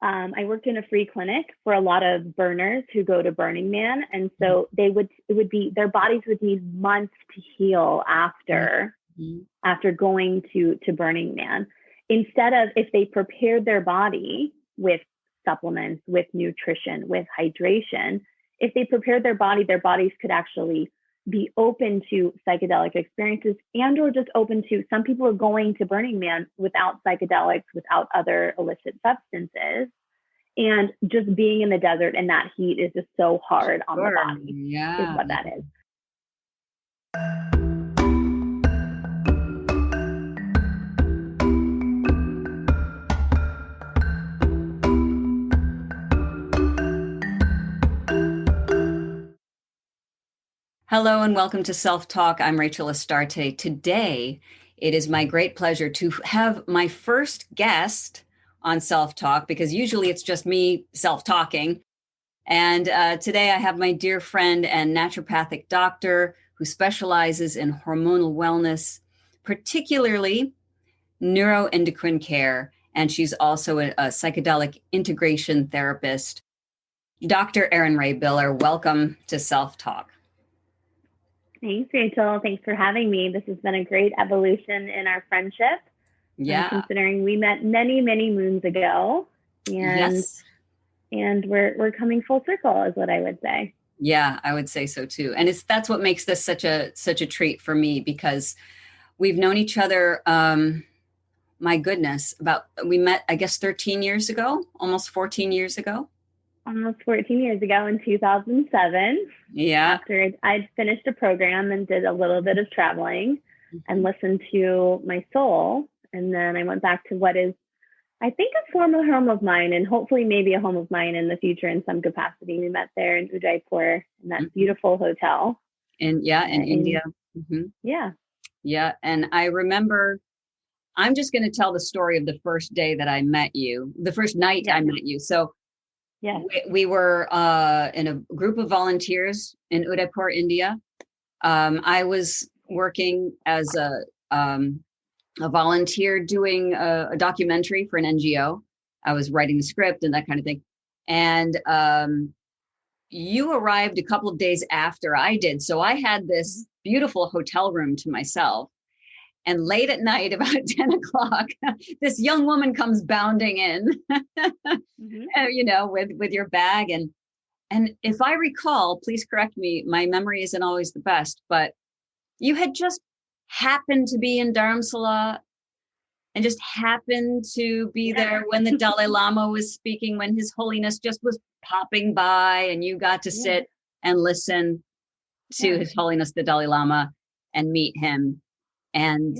I worked in a free clinic for a lot of burners who go to Burning Man. And so it would be, their bodies would need months to heal after going to Burning Man. Instead of, if they prepared their body with supplements, with nutrition, with hydration, if they prepared their bodies could actually be open to psychedelic experiences, and or just open to, some people are going to Burning Man without psychedelics, without other illicit substances. And just being in the desert and that heat is just so hard on the body, is what that is. Hello and welcome to Self Talk. I'm Rachel Astarte. Today, it is my great pleasure to have my first guest on Self Talk, because usually it's just me self-talking. And today I have my dear friend and naturopathic doctor who specializes in hormonal wellness, particularly neuroendocrine care. And she's also a psychedelic integration therapist. Dr. Erin Rhae Biller, welcome to Self Talk. Thanks, Rachel. Thanks for having me. This has been a great evolution in our friendship. Yeah. Considering we met many, many moons ago, and we're coming full circle, is what I would say. Yeah, I would say so too. And that's what makes this such a treat for me, because we've known each other. My goodness, we met, I guess, 13 years ago, almost 14 years ago. Almost 14 years ago in 2007. Yeah. After I'd finished a program and did a little bit of traveling and listened to my soul. And then I went back to what is, I think, a former home of mine, and hopefully maybe a home of mine in the future in some capacity. We met there in Udaipur in that beautiful hotel. In India. Mm-hmm. Yeah. Yeah. And I remember, I'm just going to tell the story of the first day that I met you, the first night I met you. So yeah, we were in a group of volunteers in Udaipur, India. I was working as a volunteer doing a documentary for an NGO. I was writing the script and that kind of thing. And you arrived a couple of days after I did. So I had this beautiful hotel room to myself. And late at night, about 10 o'clock, this young woman comes bounding in, with your bag. And if I recall, please correct me, my memory isn't always the best, but you had just happened to be in Dharamsala and just happened to be there when the Dalai Lama was speaking, when His Holiness just was popping by, and you got to sit and listen to His Holiness, the Dalai Lama, and meet him. And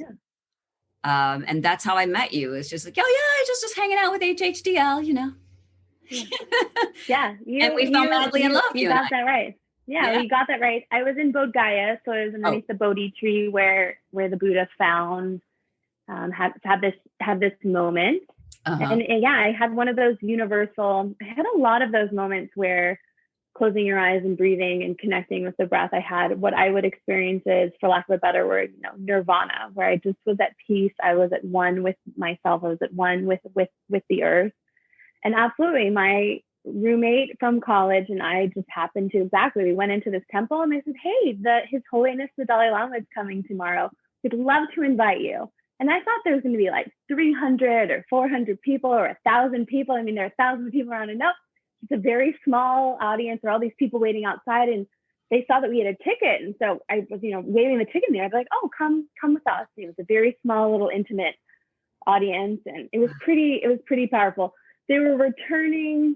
that's how I met you. It's just like, I just hanging out with HHDL, Yeah. And we fell madly in love. You got that right. Yeah, you got that right. I was in Bodh Gaya, so I was underneath the Bodhi tree where the Buddha found, had this moment. And I had one of those I had a lot of those moments where closing your eyes and breathing and connecting with the breath. I had what I would experience is, for lack of a better word, nirvana, where I just was at peace. I was at one with myself. I was at one with the earth. And absolutely, my roommate from college and I just happened to, we went into this temple and they said, hey, His Holiness, the Dalai Lama is coming tomorrow. We'd love to invite you. And I thought there was going to be like 300 or 400 people or 1,000 people. I mean, there are thousands of people around, and nope. It's a very small audience. There are all these people waiting outside, and they saw that we had a ticket. And so I was, waving the ticket in there. I'd be like, oh, come with us. It was a very small, little intimate audience. And it was pretty powerful. They were returning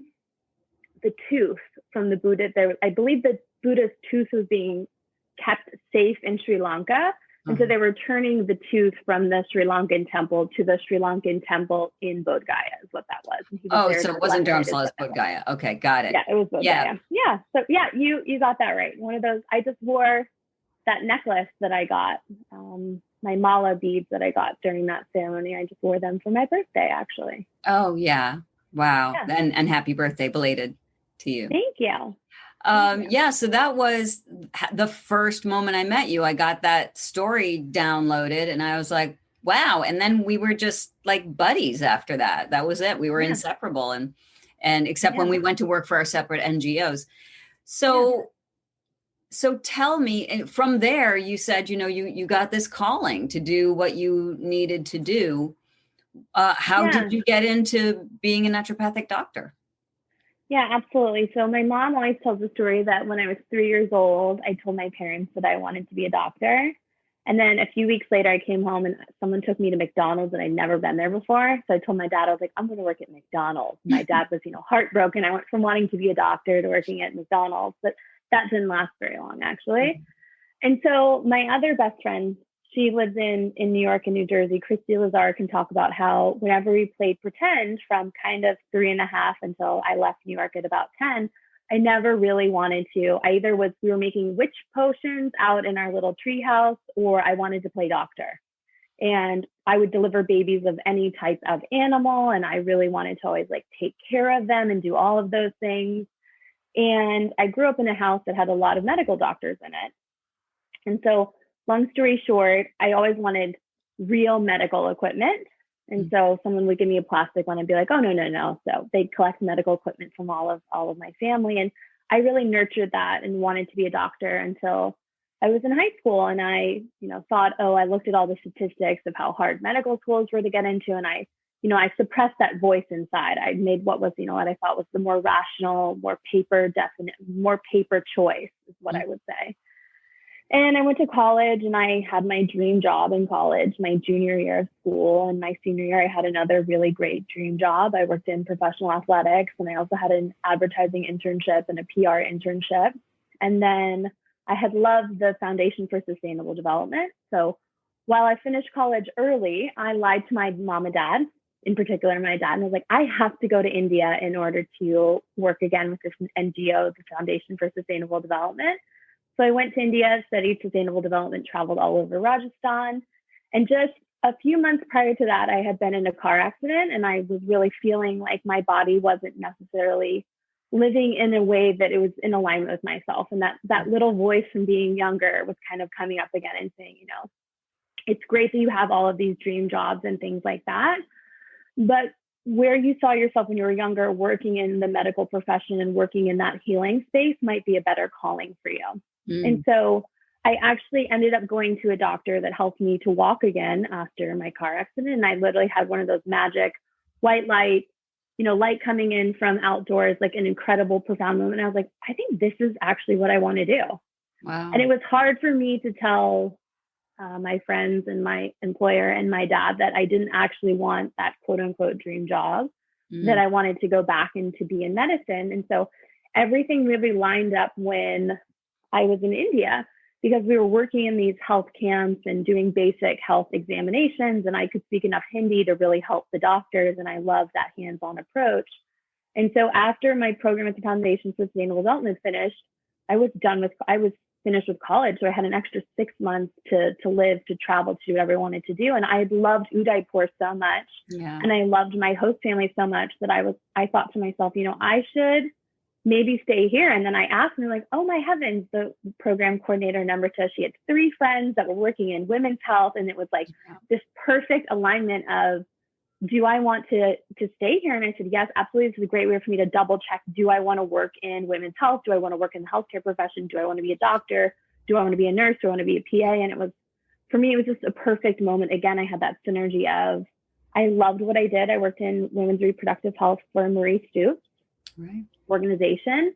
the tooth from the Buddha. I believe the Buddha's tooth was being kept safe in Sri Lanka. And so they were turning the tooth from the Sri Lankan temple to the Sri Lankan temple in Bodh Gaya, is what that was. So it wasn't Dharamsala, it's Bodh Gaya. Okay, got it. Yeah, it was Bodh Gaya. Yeah. So you got that right. One of those. I just wore that necklace that I got, my mala beads that I got during that ceremony. I just wore them for my birthday, actually. Oh yeah, wow! Yeah. And happy birthday, belated to you. Thank you. So that was the first moment I met you. I got that story downloaded and I was like, Wow. And then we were just like buddies after that. That was it. We were Yeah. inseparable. And except when we went to work for our separate NGOs. So, so tell me, and from there, you said, you got this calling to do what you needed to do. How did you get into being a naturopathic doctor? Yeah, absolutely. So my mom always tells the story that when I was 3 years old, I told my parents that I wanted to be a doctor. And then a few weeks later, I came home and someone took me to McDonald's and I'd never been there before. So I told my dad, I was like, I'm going to work at McDonald's. My dad was, heartbroken. I went from wanting to be a doctor to working at McDonald's, but that didn't last very long, actually. And so my other best friend, she lives in New York and New Jersey. Christy Lazar can talk about how whenever we played pretend from kind of 3.5 until I left New York at about 10, I never really wanted to. We were making witch potions out in our little tree house, or I wanted to play doctor. And I would deliver babies of any type of animal. And I really wanted to always take care of them and do all of those things. And I grew up in a house that had a lot of medical doctors in it. And so long story short, I always wanted real medical equipment. And so someone would give me a plastic one and be like, oh, no. So they'd collect medical equipment from all of my family. And I really nurtured that and wanted to be a doctor until I was in high school. And I, thought, I looked at all the statistics of how hard medical schools were to get into. And I suppressed that voice inside. I made what was, what I thought was the more rational, more paper choice is what I would say. And I went to college and I had my dream job in college, my junior year of school. And my senior year, I had another really great dream job. I worked in professional athletics and I also had an advertising internship and a PR internship. And then I had loved the Foundation for Sustainable Development. So while I finished college early, I lied to my mom and dad, in particular my dad, and I was like, I have to go to India in order to work again with this NGO, the Foundation for Sustainable Development. So I went to India, studied sustainable development, traveled all over Rajasthan. And just a few months prior to that, I had been in a car accident and I was really feeling like my body wasn't necessarily living in a way that it was in alignment with myself. And that little voice from being younger was kind of coming up again and saying, it's great that you have all of these dream jobs and things like that. But where you saw yourself when you were younger, working in the medical profession and working in that healing space might be a better calling for you. And so I actually ended up going to a doctor that helped me to walk again after my car accident. And I literally had one of those magic white light, light coming in from outdoors, like an incredible, profound moment. I was like, I think this is actually what I want to do. Wow. And it was hard for me to tell my friends and my employer and my dad that I didn't actually want that quote unquote dream job, that I wanted to go back and to be in medicine. And so everything really lined up when I was in India, because we were working in these health camps and doing basic health examinations, and I could speak enough Hindi to really help the doctors, and I loved that hands-on approach. And so after my program at the Foundation for Sustainable Development finished, I was finished with college, so I had an extra 6 months to live, to travel, to do whatever I wanted to do. And I loved Udaipur so much, and I loved my host family so much that I thought to myself, I should maybe stay here. And then I asked, and they're like, oh my heavens, the program coordinator, Namrata, she had 3 friends that were working in women's health. And it was like this perfect alignment of, do I want to stay here? And I said, yes, absolutely. This is a great way for me to double check. Do I want to work in women's health? Do I want to work in the healthcare profession? Do I want to be a doctor? Do I want to be a nurse? Do I want to be a PA? And for me, it was just a perfect moment. Again, I had that synergy of, I loved what I did. I worked in women's reproductive health for Marie Stoops. Right. Organization.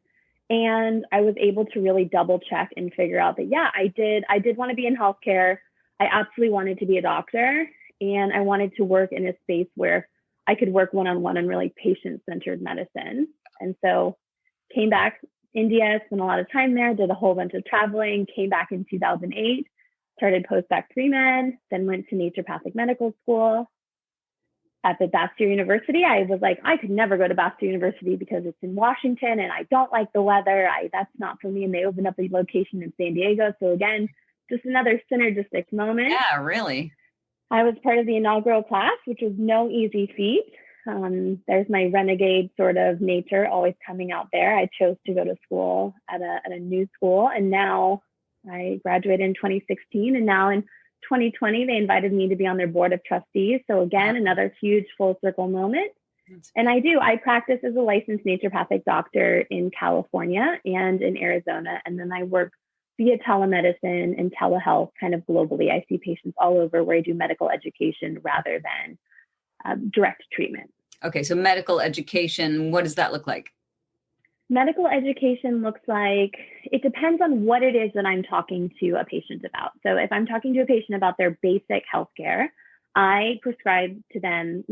And I was able to really double check and figure out that, I did want to be in healthcare. I absolutely wanted to be a doctor. And I wanted to work in a space where I could work one-on-one on really patient-centered medicine. And so came back India, spent a lot of time there, did a whole bunch of traveling, came back in 2008, started post-bac pre-med, then went to naturopathic medical school. At the Bastyr University, I was like, I could never go to Bastyr University because it's in Washington and I don't like the weather. That's not for me. And they opened up a location in San Diego. So again, just another synergistic moment. Yeah, really. I was part of the inaugural class, which was no easy feat. There's my renegade sort of nature always coming out there. I chose to go to school at a new school. And now I graduated in 2016. And now in 2020, they invited me to be on their board of trustees. So again, another huge full circle moment. And I practice as a licensed naturopathic doctor in California and in Arizona. And then I work via telemedicine and telehealth kind of globally. I see patients all over where I do medical education rather than direct treatment. Okay, so medical education, what does that look like? Medical education looks like, it depends on what it is that I'm talking to a patient about. So if I'm talking to a patient about their basic healthcare, I prescribe to them,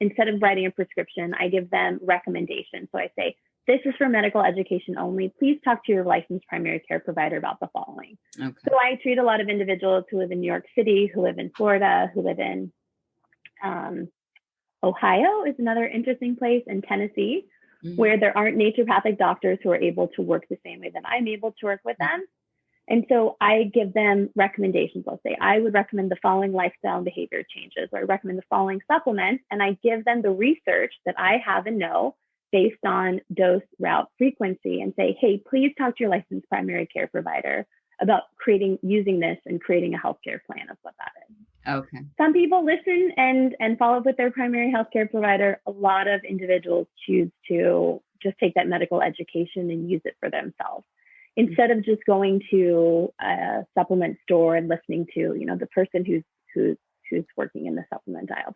instead of writing a prescription, I give them recommendations. So I say, this is for medical education only. Please talk to your licensed primary care provider about the following. Okay. So I treat a lot of individuals who live in New York City, who live in Florida, who live in Ohio is another interesting place, in Tennessee, where there aren't naturopathic doctors who are able to work the same way that I'm able to work with them. And so I give them recommendations. Let's say I would recommend the following lifestyle and behavior changes, or I recommend the following supplements, and I give them the research that I have and know based on dose, route, frequency, and say, hey, please talk to your licensed primary care provider about using this and creating a healthcare plan of what that is. Okay. Some people listen and follow up with their primary healthcare provider. A lot of individuals choose to just take that medical education and use it for themselves instead of just going to a supplement store and listening to, the person who's working in the supplement aisle.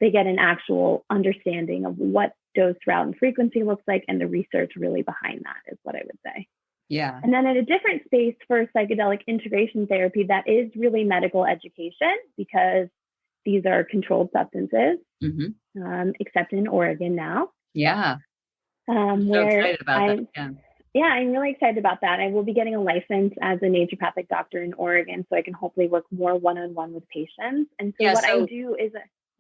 They get an actual understanding of what dose, route, and frequency looks like, and the research really behind that is what I would say. Yeah. And then in a different space for psychedelic integration therapy, that is really medical education, because these are controlled substances, except in Oregon now. Yeah. I'm so excited about that. Yeah, I'm really excited about that. I will be getting a license as a naturopathic doctor in Oregon, so I can hopefully work more one-on-one with patients. And so I do is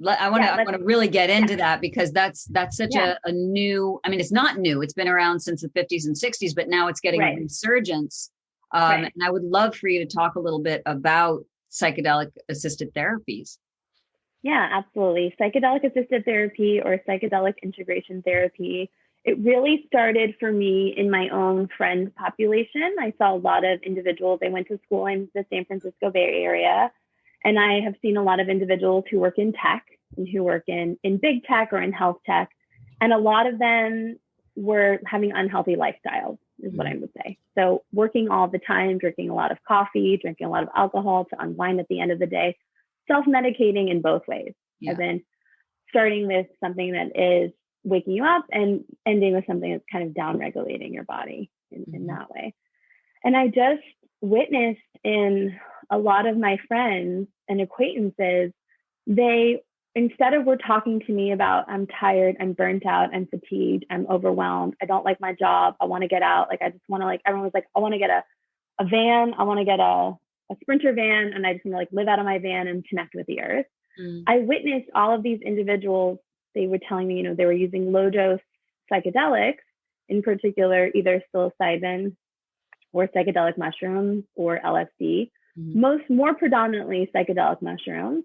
I want to really get into that, because that's such a new, it's not new. It's been around since the 50s and 60s, but now it's getting a resurgence. And I would love for you to talk a little bit about psychedelic assisted therapies. Yeah, absolutely. Psychedelic assisted therapy, or psychedelic integration therapy, it really started for me in my own friend population. I saw a lot of individuals. I went to school in the San Francisco Bay Area, and I have seen a lot of individuals who work in tech and who work in big tech or in health tech. And a lot of them were having unhealthy lifestyles, is what I would say. So working all the time, drinking a lot of coffee, drinking a lot of alcohol to unwind at the end of the day, self-medicating in both ways, as in starting with something that is waking you up and ending with something that's kind of down-regulating your body in that way. And I just witnessed in a lot of my friends and acquaintances, they, instead of were talking to me about, I'm tired, I'm burnt out, I'm fatigued, I'm overwhelmed, I don't like my job, I want to get out. I just want to everyone was like, I want to get a van, I want to get a Sprinter van, and I just want to live out of my van and connect with the earth. I witnessed all of these individuals. They were telling me, they were using low dose psychedelics, in particular, either psilocybin or psychedelic mushrooms or LSD, more predominantly psychedelic mushrooms.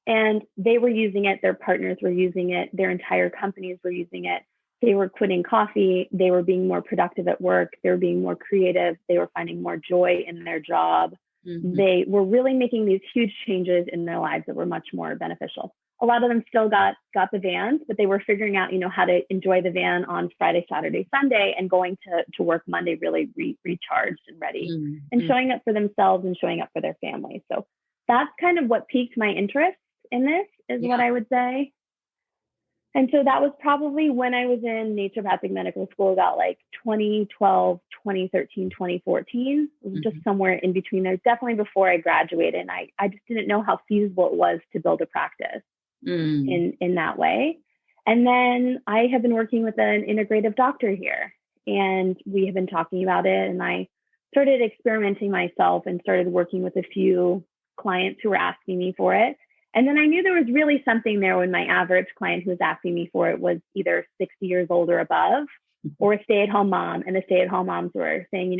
And they were using it, their partners were using it, their entire companies were using it. They were quitting coffee, they were being more productive at work, they were being more creative, they were finding more joy in their job. They were really making these huge changes in their lives that were much more beneficial. A lot of them still got the vans, but they were figuring out, how to enjoy the van on Friday, Saturday, Sunday, and going to work Monday really recharged and ready, and showing up for themselves and showing up for their families. So that's kind of what piqued my interest in this, is what I would say. And so that was probably when I was in naturopathic medical school, about 2012, 2013, 2014, just somewhere in between there, definitely before I graduated. And I just didn't know how feasible it was to build a practice in that way. And then I have been working with an integrative doctor here, and we have been talking about it. And I started experimenting myself and started working with a few clients who were asking me for it. And then I knew there was really something there when my average client who was asking me for it was either 60 years old or above, or a stay-at-home mom. And the stay-at-home moms were saying,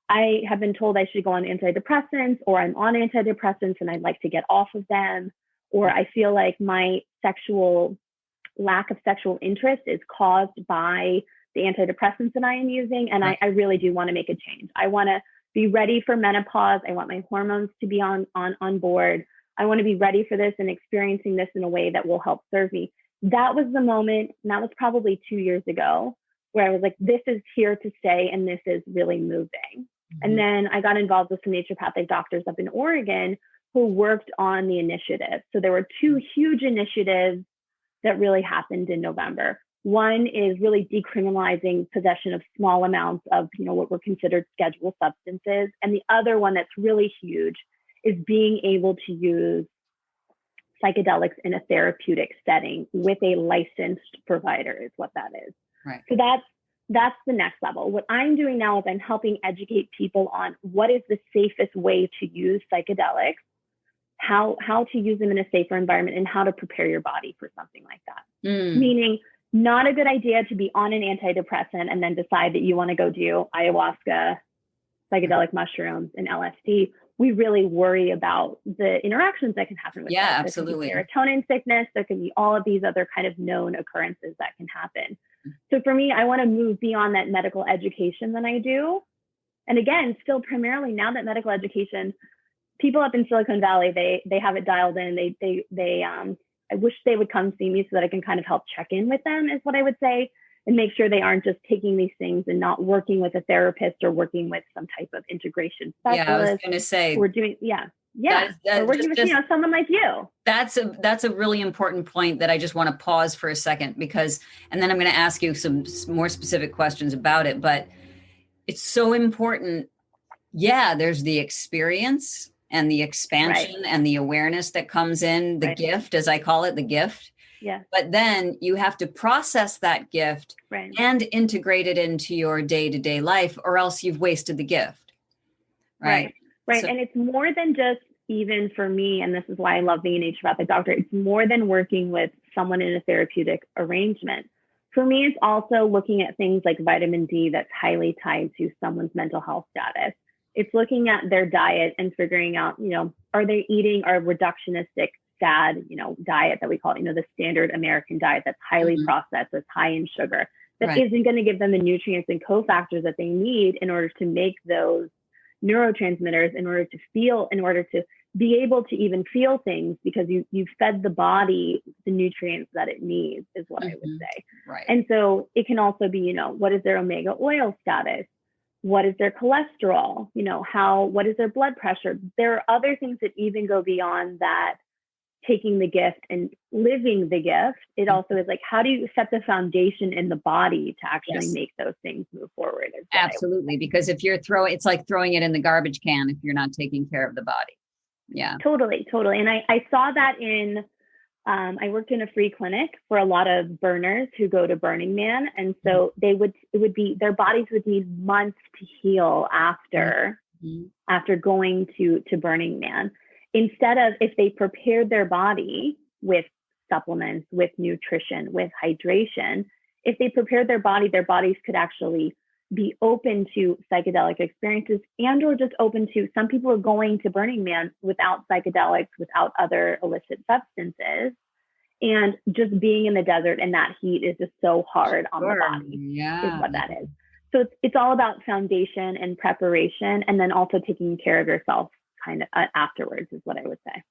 I have been told I should go on antidepressants, or I'm on antidepressants and I'd like to get off of them. Or I feel like my lack of sexual interest is caused by the antidepressants that I am using. And I really do want to make a change. I want to be ready for menopause. I want my hormones to be on board. I want to be ready for this and experiencing this in a way that will help serve me. That was the moment, and that was probably 2 years ago, where I was like, this is here to stay and this is really moving. Mm-hmm. And then I got involved with some naturopathic doctors up in Oregon who worked on the initiative. So there were 2 huge initiatives that really happened in November. One is really decriminalizing possession of small amounts of, what were considered scheduled substances. And the other one that's really huge is being able to use psychedelics in a therapeutic setting with a licensed provider is what that is. Right. So that's the next level. What I'm doing now is I'm helping educate people on what is the safest way to use psychedelics, how to use them in a safer environment, and how to prepare your body for something like that. Meaning, not a good idea to be on an antidepressant and then decide that you want to go do ayahuasca, psychedelic mushrooms, and LSD. We really worry about the interactions that can happen with that. Absolutely. There can be serotonin sickness. There can be all of these other kind of known occurrences that can happen. So for me, I want to move beyond that medical education than I do. And again, still primarily now that medical education, people up in Silicon Valley, they have it dialed in. I wish they would come see me so that I can kind of help check in with them, is what I would say, and make sure they aren't just taking these things and not working with a therapist or working with some type of integration specialist. Yeah, I was going to say. We're doing, or working with someone like you. That's a really important point that I just want to pause for a second and then I'm going to ask you some more specific questions about it. But it's so important. Yeah, there's the experience and the expansion and the awareness that comes in, the gift, as I call it, the gift. Yeah. But then you have to process that gift and integrate it into your day-to-day life, or else you've wasted the gift. Right. So, and it's more than just, even for me, and this is why I love being a naturopathic doctor, it's more than working with someone in a therapeutic arrangement. For me, it's also looking at things like vitamin D that's highly tied to someone's mental health status. It's looking at their diet and figuring out, are they eating our reductionistic, sad, diet that we call, the standard American diet that's highly processed, that's high in sugar, that isn't going to give them the nutrients and cofactors that they need in order to make those neurotransmitters, in order to be able to even feel things, because you've fed the body the nutrients that it needs, is what I would say. Right. And so it can also be, what is their omega oil status? What is their cholesterol? What is their blood pressure? There are other things that even go beyond that, taking the gift and living the gift. It also is like, how do you set the foundation in the body to actually make those things move forward? Absolutely. Because if you're it's like throwing it in the garbage can if you're not taking care of the body. Yeah. Totally. And I saw that I worked in a free clinic for a lot of burners who go to Burning Man. And so their bodies would need months to heal after going to Burning Man. Instead of, if they prepared their body with supplements, with nutrition, with hydration, if they prepared their bodies could actually be open to psychedelic experiences, and or just open to, some people are going to Burning Man without psychedelics, without other illicit substances. And just being in the desert and that heat is just so hard on the body, is what that is. So it's all about foundation and preparation, and then also taking care of yourself kind of afterwards, is what I would say.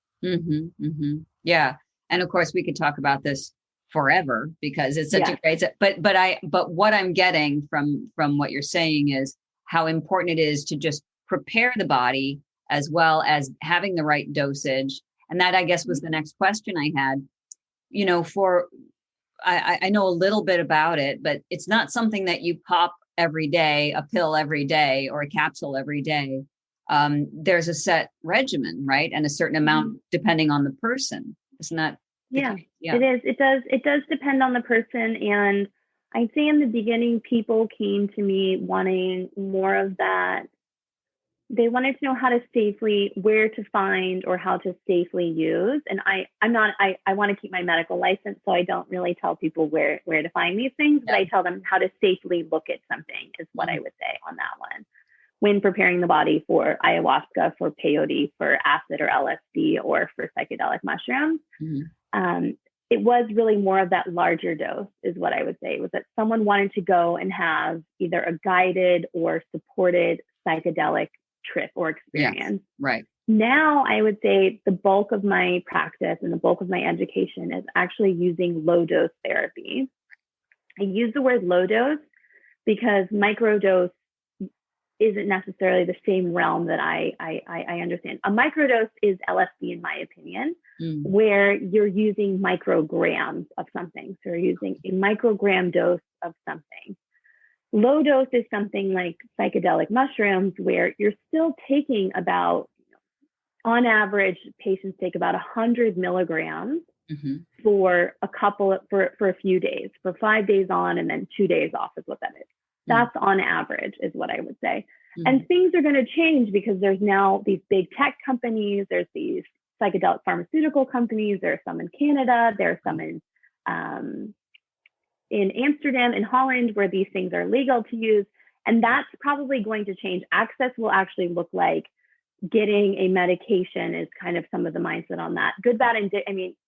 Yeah. And of course we could talk about this forever because it's such a great, but what I'm getting from what you're saying is how important it is to just prepare the body, as well as having the right dosage. And that, I guess, was the next question I had. I know a little bit about it, but it's not something that you pop every day, a pill every day or a capsule every day. There's a set regimen, right? And a certain amount depending on the person. Isn't that? Yeah, it is. It does depend on the person. And I'd say in the beginning, people came to me wanting more of that. They wanted to know how to where to find or how to safely use. And I want to keep my medical license, so I don't really tell people where to find these things, but I tell them how to safely look at something, is what I would say on that one. When preparing the body for ayahuasca, for peyote, for acid or LSD, or for psychedelic mushrooms, it was really more of that larger dose, is what I would say. It was that someone wanted to go and have either a guided or supported psychedelic trip or experience. Yes. Right. Now, I would say the bulk of my practice and the bulk of my education is actually using low dose therapy. I use the word low dose because microdose isn't necessarily the same realm that I understand. A microdose is LSD, in my opinion, where you're using micrograms of something. So you're using a microgram dose of something. Low dose is something like psychedelic mushrooms, where you're still taking about, on average, patients take about 100 milligrams for a few days, for 5 days on and then 2 days off is what that is. That's on average, is what I would say. And things are going to change because there's now these big tech companies, there's these psychedelic pharmaceutical companies, there are some in Canada, there are some in Amsterdam, in Holland, where these things are legal to use. And that's probably going to change. Access will actually look like getting a medication is kind of some of the mindset on that. Good, bad, and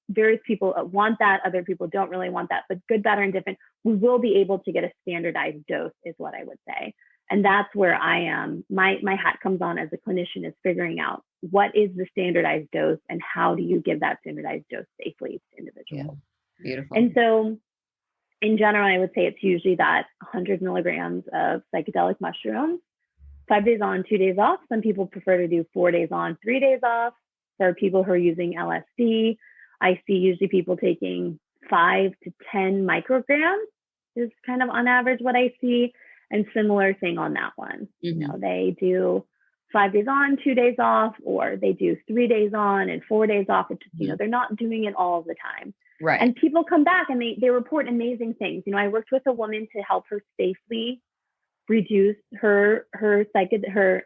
various people want that. Other people don't really want that, but good, bad, or indifferent, we will be able to get a standardized dose is what I would say. And that's where I am. My hat comes on as a clinician, is figuring out what is the standardized dose and how do you give that standardized dose safely to individuals. Yeah. Beautiful. And so in general, I would say it's usually that 100 milligrams of psychedelic mushrooms, 5 days on, 2 days off. Some people prefer to do 4 days on, 3 days off. There are people who are using LSD. I see usually people taking 5 to 10 micrograms is kind of on average what I see. And similar thing on that one. They do 5 days on, 2 days off, or they do 3 days on and 4 days off. It's just, they're not doing it all the time. Right. And people come back and they report amazing things. I worked with a woman to help her safely reduce her psychotropic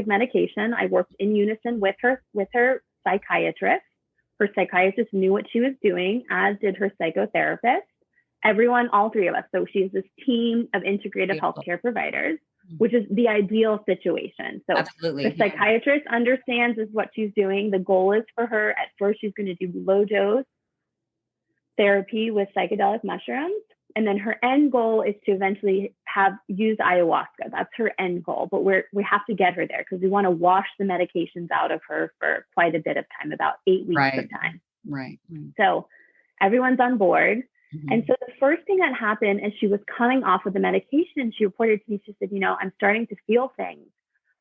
medication. I worked in unison with her psychiatrist. Her psychiatrist knew what she was doing, as did her psychotherapist. Everyone, all three of us. So she's this team of integrative healthcare providers, which is the ideal situation. So absolutely, the psychiatrist understands is what she's doing. The goal is for her, at first, she's going to do low dose therapy with psychedelic mushrooms. And then her end goal is to eventually use ayahuasca. That's her end goal. But we have to get her there because we want to wash the medications out of her for quite a bit of time, about 8 weeks of time. Right. So everyone's on board. And so the first thing that happened is she was coming off of the medication, and she reported to me, she said, I'm starting to feel things.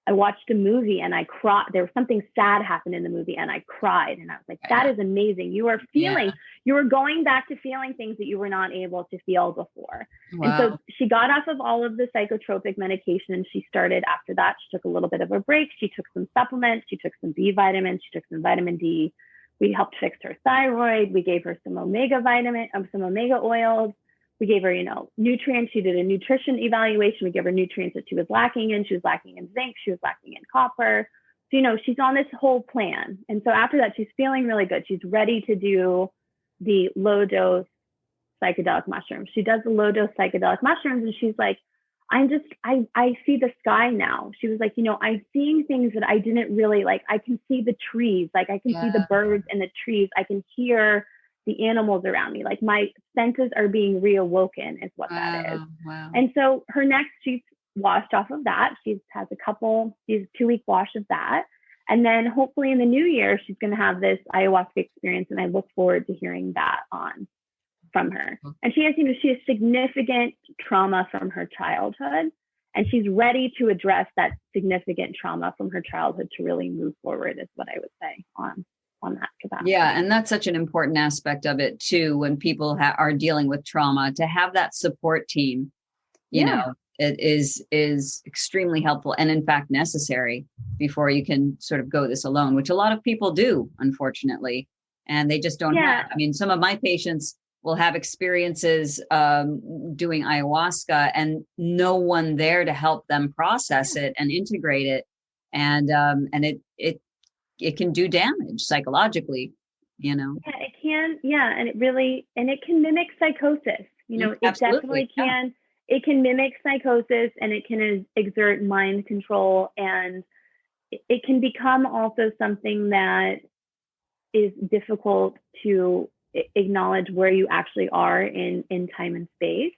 I watched a movie and I cried. There was something sad happened in the movie and I cried. And I was like, that is amazing. You are feeling, you were going back to feeling things that you were not able to feel before. Wow. And so she got off of all of the psychotropic medication, and she started after that. She took a little bit of a break. She took some supplements. She took some B vitamins. She took some vitamin D. We helped fix her thyroid. We gave her some omega oils. We gave her, nutrients. She did a nutrition evaluation. We gave her nutrients that she was lacking in. She was lacking in zinc. She was lacking in copper. So, she's on this whole plan. And so after that, she's feeling really good. She's ready to do the low dose psychedelic mushrooms. She does the low dose psychedelic mushrooms, and she's like, I see the sky now. She was like, I'm seeing things that I didn't really like. I can see the trees. Like I can see the birds and the trees. I can hear the animals around me. Like my senses are being reawoken is what that is. Wow. And so she's washed off of that. She's a 2-week wash of that. And then hopefully in the new year, she's going to have this ayahuasca experience. And I look forward to hearing that from her. And she has significant trauma from her childhood, and she's ready to address that significant trauma from her childhood to really move forward is what I would say on that capacity. Yeah. And that's such an important aspect of it too, when people are dealing with trauma, to have that support team, it is extremely helpful and in fact necessary before you can sort of go this alone, which a lot of people do, unfortunately, and they just don't have. I mean, some of my patients will have experiences doing ayahuasca and no one there to help them process it and integrate it. And it can do damage psychologically, Yeah, it can. Yeah. And it can mimic psychosis. It definitely can. It can mimic psychosis, and it can exert mind control, and it can become also something that is difficult to acknowledge where you actually are in time and space.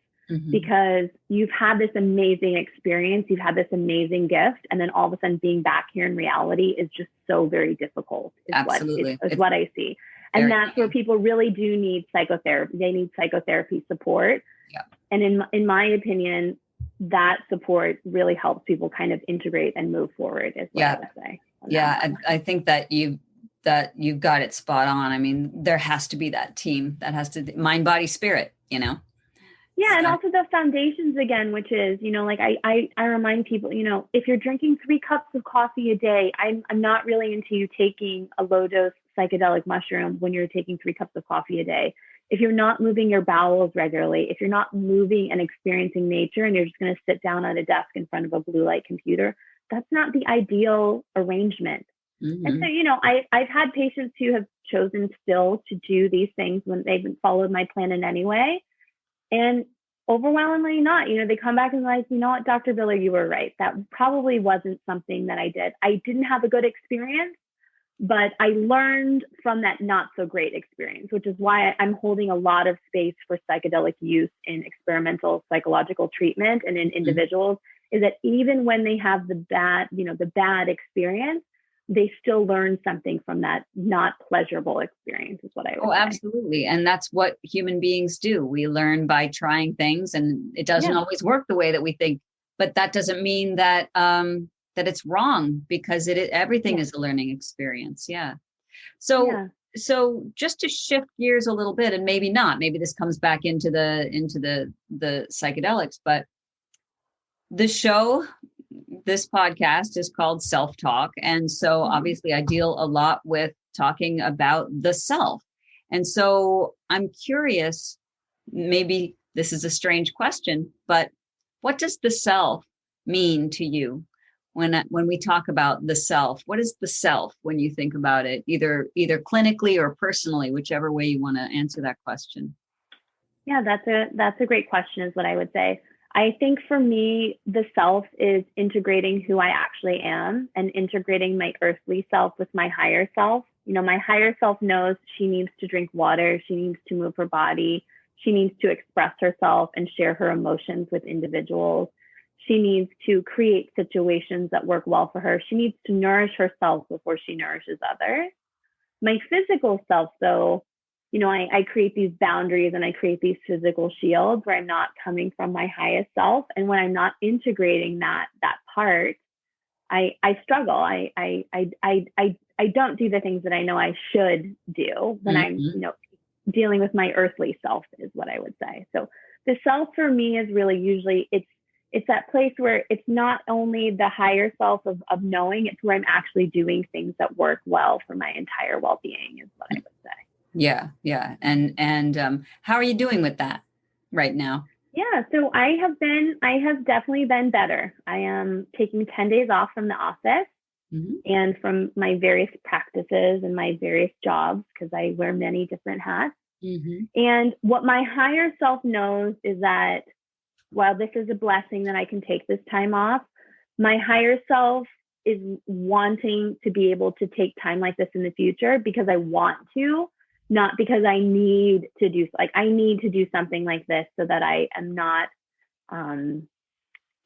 because you've had this amazing experience, you've had this amazing gift, and then all of a sudden being back here in reality is just so very difficult, is what I see. And that's where people really do need psychotherapy. They need psychotherapy support. Yeah. And in my opinion, that support really helps people kind of integrate and move forward, is what I would say. Yeah, I think that you've got it spot on. I mean, there has to be that team that has to mind, body, spirit, you know? Yeah. So. And also the foundations again, which is, you know, like I remind people, you know, if you're drinking 3 cups of coffee a day, I'm not really into you taking a low dose psychedelic mushroom when you're taking 3 cups of coffee a day. If you're not moving your bowels regularly, if you're not moving and experiencing nature and you're just going to sit down at a desk in front of a blue light computer, that's not the ideal arrangement. And so, you know, I've had patients who have chosen still to do these things when they've followed my plan in any way. And overwhelmingly not, you know, they come back and like, you know what, Dr. Biller, you were right. That probably wasn't something that I did. I didn't have a good experience, but I learned from that not so great experience, which is why I'm holding a lot of space for psychedelic use in experimental psychological treatment and in individuals, is that even when they have the bad experience, they still learn something from that not pleasurable experience, is what I would say. Absolutely. And that's what human beings do. We learn by trying things, and it doesn't always work the way that we think, but that doesn't mean that, that it's wrong, because everything is a learning experience. Yeah. So just to shift gears a little bit, and maybe this comes back into the psychedelics, but this podcast is called Self-Talk. And so obviously I deal a lot with talking about the self. And so I'm curious, maybe this is a strange question, but what does the self mean to you when we talk about the self? What is the self when you think about it, either clinically or personally, whichever way you want to answer that question? Yeah, that's a great question, is what I would say. I think for me, the self is integrating who I actually am and integrating my earthly self with my higher self. You know, my higher self knows she needs to drink water. She needs to move her body. She needs to express herself and share her emotions with individuals. She needs to create situations that work well for her. She needs to nourish herself before she nourishes others. My physical self, though, you know, I create these boundaries and I create these physical shields where I'm not coming from my highest self. And when I'm not integrating that part, I struggle. I don't do the things that I know I should do when I'm, you know, dealing with my earthly self, is what I would say. So the self for me is really usually it's that place where it's not only the higher self of knowing, it's where I'm actually doing things that work well for my entire well-being, is what I would say. Yeah. And how are you doing with that right now? Yeah, so I have definitely been better. I am taking 10 days off from the office and from my various practices and my various jobs, because I wear many different hats. And what my higher self knows is that while this is a blessing that I can take this time off, my higher self is wanting to be able to take time like this in the future because I want to, not because I need to do, like, I need to do something like this so that I am not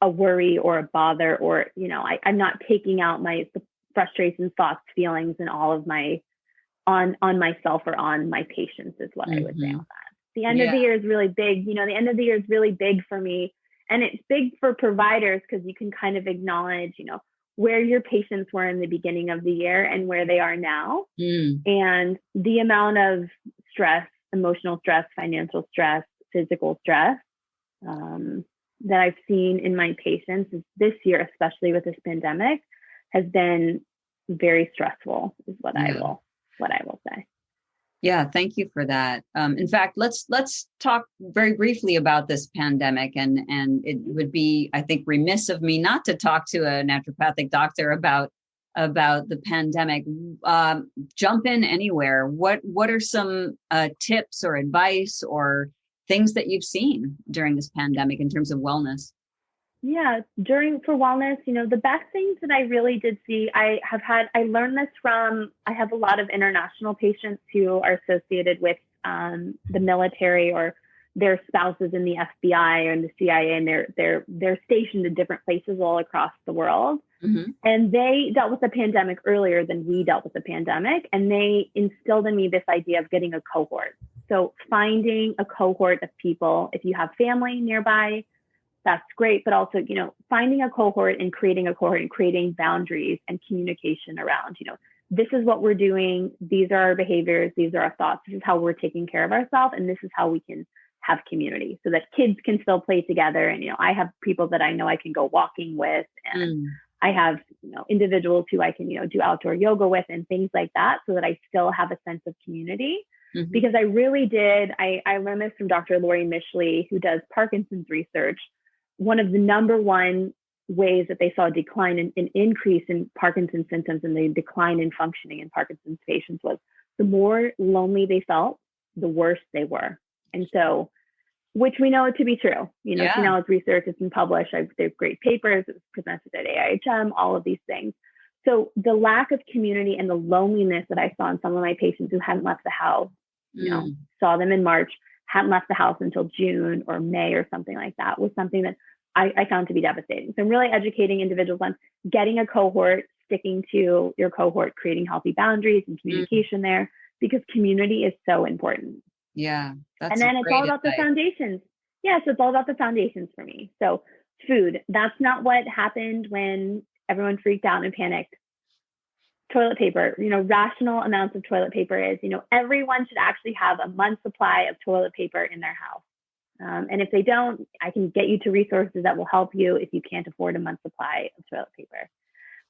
a worry or a bother, or, you know, I'm not taking out my frustrations, thoughts, feelings, and all of my, on myself or on my patients, is what I would say on that. The end of the year is really big. You know, the end of the year is really big for me. And it's big for providers because you can kind of acknowledge, you know, where your patients were in the beginning of the year and where they are now. And the amount of stress, emotional stress, financial stress, physical stress that I've seen in my patients this year, especially with this pandemic, has been very stressful, is what I will say. Yeah, thank you for that. In fact, let's talk very briefly about this pandemic, and it would be, I think, remiss of me not to talk to a naturopathic doctor about the pandemic. Jump in anywhere. What are some tips or advice or things that you've seen during this pandemic in terms of wellness? Yeah, for wellness, you know, the best things that I really did see, I learned this from, I have a lot of international patients who are associated with the military or their spouses in the FBI or in the CIA, and they're stationed in different places all across the world. Mm-hmm. And they dealt with the pandemic earlier than we dealt with the pandemic. And they instilled in me this idea of getting a cohort. So finding a cohort of people, if you have family nearby, that's great. But also, finding a cohort and creating boundaries and communication around, this is what we're doing. These are our behaviors. These are our thoughts. This is how we're taking care of ourselves. And this is how we can have community so that kids can still play together. And, I have people that I know I can go walking with, and I have, individuals who I can, do outdoor yoga with and things like that, so that I still have a sense of community. Mm-hmm. Because I really did. I learned this from Dr. Lori Mishley, who does Parkinson's research. One of the number one ways that they saw a decline in increase in Parkinson's symptoms and the decline in functioning in Parkinson's patients was the more lonely they felt, the worse they were. And so, which we know to be true. It's research, it's been published. There's great papers, it was presented at AIHM, all of these things. So the lack of community and the loneliness that I saw in some of my patients who hadn't left the house, saw them in March, hadn't left the house until June or May or something like that, was something that I found to be devastating. So I'm really educating individuals on getting a cohort, sticking to your cohort, creating healthy boundaries and communication there, because community is so important. Yeah. And then it's all about the foundations. Yeah. So it's all about the foundations for me. So food, that's not what happened when everyone freaked out and panicked. Toilet paper, rational amounts of toilet paper is, everyone should actually have a month's supply of toilet paper in their house. And if they don't, I can get you to resources that will help you if you can't afford a month's supply of toilet paper.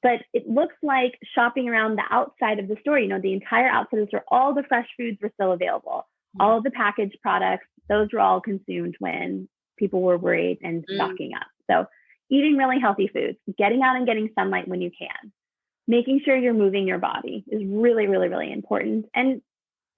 But it looks like shopping around the outside of the store, the entire outside of the store, all the fresh foods were still available. All of the packaged products, those were all consumed when people were worried and stocking up. So eating really healthy foods, getting out and getting sunlight when you can, making sure you're moving your body is really, really, really important. And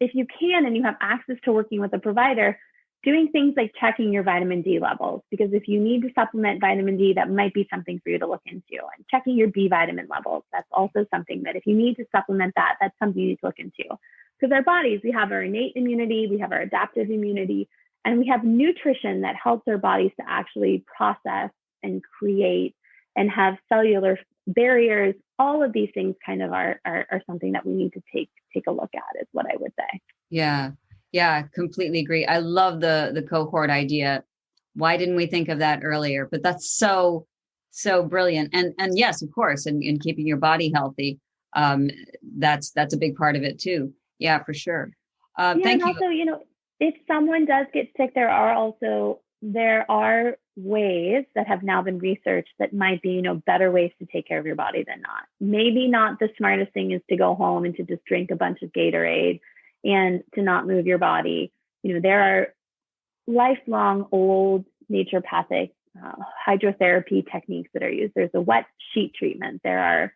if you can, and you have access to working with a provider, doing things like checking your vitamin D levels, because if you need to supplement vitamin D, that might be something for you to look into. And checking your B vitamin levels, that's also something that if you need to supplement that, that's something you need to look into. Because our bodies, we have our innate immunity, we have our adaptive immunity, and we have nutrition that helps our bodies to actually process and create and have cellular barriers. All of these things kind of are something that we need to take a look at, is what I would say. Yeah, completely agree. I love the cohort idea. Why didn't we think of that earlier? But that's so brilliant. And yes, of course, and keeping your body healthy, that's a big part of it too. Yeah, for sure. Thank you. Also, if someone does get sick, there are ways that have now been researched that might be, better ways to take care of your body than not. Maybe not the smartest thing is to go home and to just drink a bunch of Gatorade and to not move your body. There are lifelong old naturopathic hydrotherapy techniques that are used. There's a wet sheet treatment. There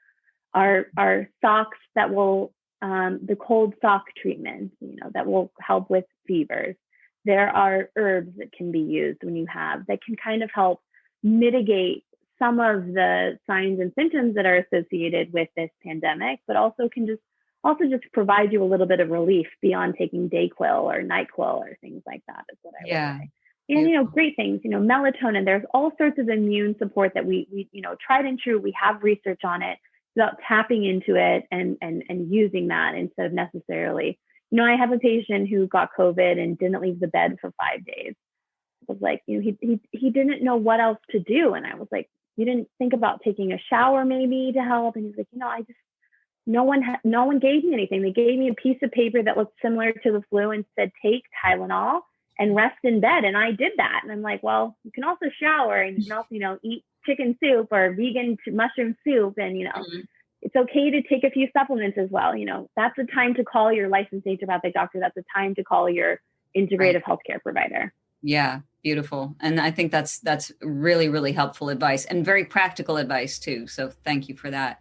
are socks that will the cold sock treatment, that will help with fevers. There are herbs that can be used that can kind of help mitigate some of the signs and symptoms that are associated with this pandemic, but also can just provide you a little bit of relief beyond taking Dayquil or NyQuil or things like that, is what I would say. And, great things, melatonin, there's all sorts of immune support that we tried and true. We have research on it. About tapping into it and using that instead of necessarily, I have a patient who got COVID and didn't leave the bed for 5 days. It was like, he didn't know what else to do. And I was like, you didn't think about taking a shower maybe to help? And he's like, no one gave me anything. They gave me a piece of paper that looked similar to the flu and said, take Tylenol and rest in bed. And I did that. And I'm like, well, you can also shower and you can also, eat chicken soup or vegan mushroom soup. And, it's okay to take a few supplements as well. That's the time to call your licensed naturopathic doctor. That's the time to call your integrative healthcare provider. Yeah. Beautiful. And I think that's really, really helpful advice and very practical advice too. So thank you for that.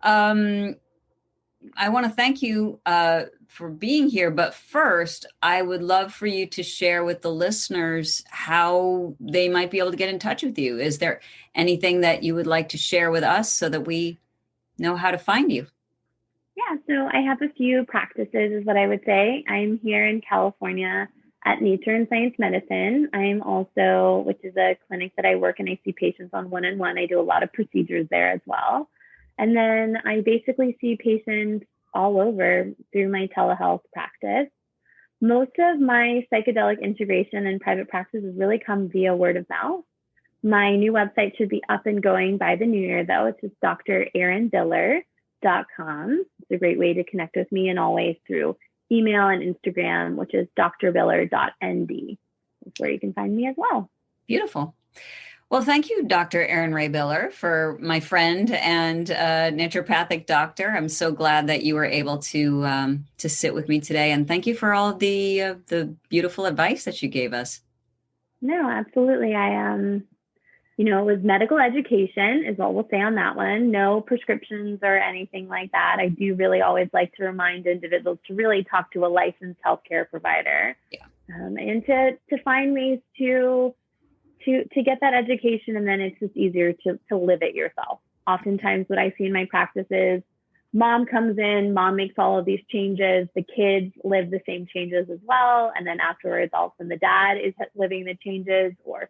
I want to thank you for being here. But first, I would love for you to share with the listeners how they might be able to get in touch with you. Is there anything that you would like to share with us so that we know how to find you? Yeah, so I have a few practices is what I would say. I'm here in California at Nature and Science Medicine. I'm also, which is a clinic that I work in, I see patients on one-on-one. I do a lot of procedures there as well. And then I basically see patients all over through my telehealth practice. Most of my psychedelic integration and private practice has really come via word of mouth. My new website should be up and going by the new year, though. It's just drerinbiller.com. It's a great way to connect with me, and always through email and Instagram, which is drbiller.nd. That's where you can find me as well. Beautiful. Well, thank you, Dr. Erin Rhae Biller, for my friend and naturopathic doctor. I'm so glad that you were able to sit with me today, and thank you for all the beautiful advice that you gave us. No, absolutely. It was medical education is what we'll say on that one. No prescriptions or anything like that. I do really always like to remind individuals to really talk to a licensed healthcare provider, and to find ways to get that education, and then it's just easier to live it yourself. Oftentimes what I see in my practice is mom comes in, mom makes all of these changes, the kids live the same changes as well, and then afterwards all of a sudden the dad is living the changes, or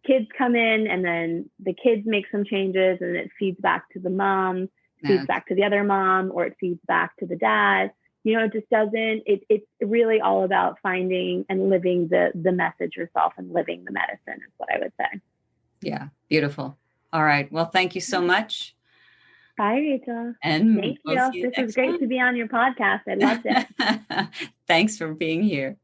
kids come in and then the kids make some changes and it feeds back to the mom, feeds back to the other mom, or it feeds back to the dad. It just doesn't, it's really all about finding and living the message yourself and living the medicine is what I would say. Yeah. Beautiful. All right. Well, thank you so much. Bye, Rachel. And thank you. This is great to be on your podcast. I loved it. Thanks for being here.